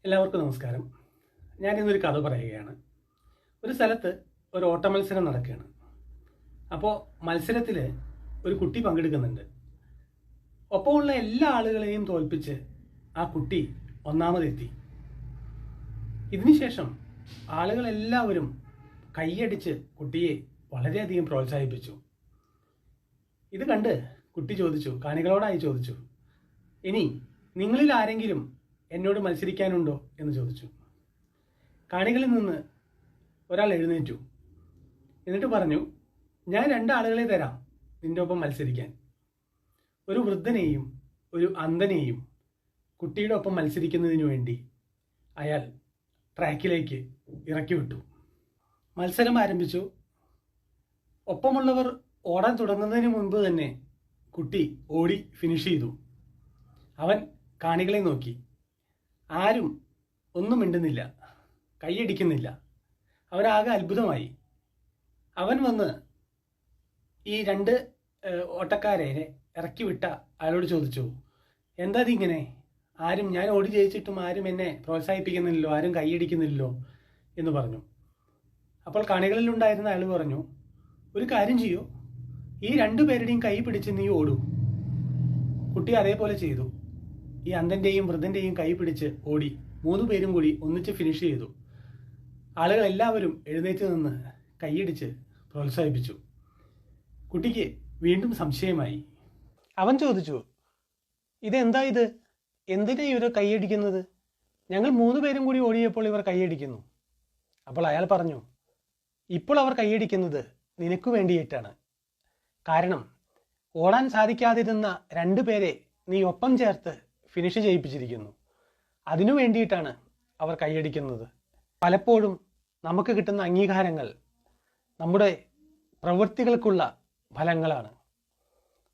എല്ലാവർക്കും നമസ്കാരം. ഞാനിന്നൊരു കഥ പറയുകയാണ്. ഒരു സ്ഥലത്ത് ഒരു ഓട്ട മത്സരം നടക്കുകയാണ്. അപ്പോൾ മത്സരത്തിൽ ഒരു കുട്ടി പങ്കെടുക്കുന്നുണ്ട്. ഒപ്പമുള്ള എല്ലാ ആളുകളെയും തോൽപ്പിച്ച് ആ കുട്ടി ഒന്നാമതെത്തി. ഇതിനുശേഷം ആളുകളെല്ലാവരും കൈയടിച്ച് കുട്ടിയെ വളരെയധികം പ്രോത്സാഹിപ്പിച്ചു. ഇത് കണ്ട് കുട്ടി കാണികളോടായി ചോദിച്ചു, ഇനി നിങ്ങളിൽ ആരെങ്കിലും എന്നോട് മത്സരിക്കാനുണ്ടോ എന്ന് ചോദിച്ചു. കാണികളിൽ നിന്ന് ഒരാൾ എഴുന്നേറ്റു. എന്നിട്ട് പറഞ്ഞു, ഞാൻ 2 ആളുകളെ തരാം നിന്റെ ഒപ്പം മത്സരിക്കാൻ. ഒരു വൃദ്ധനെയും ഒരു അന്ധനെയും കുട്ടിയുടെ ഒപ്പം മത്സരിക്കുന്നതിനു വേണ്ടി അയാൾ ട്രാക്കിലേക്ക് ഇറക്കി വിട്ടു. മത്സരം ആരംഭിച്ചു. ഒപ്പമുള്ളവർ ഓടാൻ തുടങ്ങുന്നതിന് മുൻപ് തന്നെ കുട്ടി ഓടി ഫിനിഷ് ചെയ്തു. അവൻ കാണികളെ നോക്കി. ആരും ഒന്നും മിണ്ടുന്നില്ല, കൈയടിക്കുന്നില്ല. അവരാകെ അത്ഭുതമായി. അവൻ വന്ന് ഈ 2 ഓട്ടക്കാരെ ഇറക്കി വിട്ട അയാളോട് ചോദിച്ചു, എന്താ ഇതിങ്ങനെ? ഞാൻ ഓടി ജയിച്ചിട്ടും ആരും എന്നെ പ്രോത്സാഹിപ്പിക്കുന്നില്ലല്ലോ, ആരും കൈയടിക്കുന്നില്ലല്ലോ എന്ന് പറഞ്ഞു. അപ്പോൾ കാണികളിലുണ്ടായിരുന്ന അയാൾ പറഞ്ഞു, ഒരു കാര്യം ചെയ്യൂ, ഈ 2 പേരുടെയും കൈ പിടിച്ച് നീ ഓടൂ. കുട്ടി അതേപോലെ ചെയ്തു. ഈ അന്ധന്റെയും വൃദ്ധന്റെയും കൈ പിടിച്ച് ഓടി 3 പേരും കൂടി ഒന്നിച്ച് ഫിനിഷ് ചെയ്തു. ആളുകൾ എല്ലാവരും എഴുന്നേറ്റ് നിന്ന് കൈയടിച്ച് പ്രോത്സാഹിപ്പിച്ചു. കുട്ടിക്ക് വീണ്ടും സംശയമായി. അവൻ ചോദിച്ചു, ഇതെന്താ ഇത്? എന്തിനാ ഇവർ കൈയടിക്കുന്നത്? ഞങ്ങൾ 3 പേരും കൂടി ഓടിയപ്പോൾ ഇവർ കൈയടിക്കുന്നു. അപ്പോൾ അയാൾ പറഞ്ഞു, ഇപ്പോൾ അവർ കൈയടിക്കുന്നത് നിനക്ക് വേണ്ടിയിട്ടാണ്. കാരണം ഓടാൻ സാധിക്കാതിരുന്ന 2 പേരെ നീ ഒപ്പം ചേർത്ത് ഫിനിഷ് ചെയ്യിപ്പിച്ചിരിക്കുന്നു. അതിനു വേണ്ടിയിട്ടാണ് അവർ കൈയടിക്കുന്നത്. പലപ്പോഴും നമുക്ക് കിട്ടുന്ന അംഗീകാരങ്ങൾ നമ്മുടെ പ്രവൃത്തികൾക്കുള്ള ഫലങ്ങളാണ്.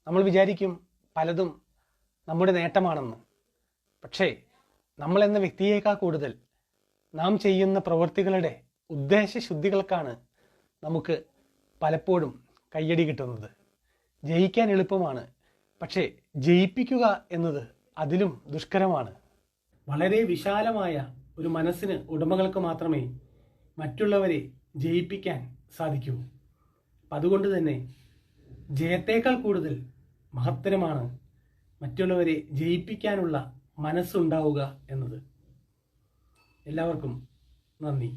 നമ്മൾ വിചാരിക്കും പലതും നമ്മുടെ നേട്ടമാണെന്ന്. പക്ഷേ നമ്മൾ എന്ന വ്യക്തിയേക്കാൾ കൂടുതൽ നാം ചെയ്യുന്ന പ്രവൃത്തികളുടെ ഉദ്ദേശശുദ്ധികൾക്കാണ് നമുക്ക് പലപ്പോഴും കയ്യടി കിട്ടുന്നത്. ജയിക്കാൻ എളുപ്പമാണ്, പക്ഷേ ജയിപ്പിക്കുക എന്നത് അതിലും ദുഷ്കരമാണ്. വളരെ വിശാലമായ ഒരു മനസ്സിന് ഉടമകൾക്ക് മാത്രമേ മറ്റുള്ളവരെ ജയിപ്പിക്കാൻ സാധിക്കൂ. അതുകൊണ്ട് തന്നെ ജയത്തേക്കാൾ കൂടുതൽ മഹത്തരമാണ് മറ്റുള്ളവരെ ജയിപ്പിക്കാനുള്ള മനസ്സുണ്ടാവുക എന്നത്. എല്ലാവർക്കും നന്ദി.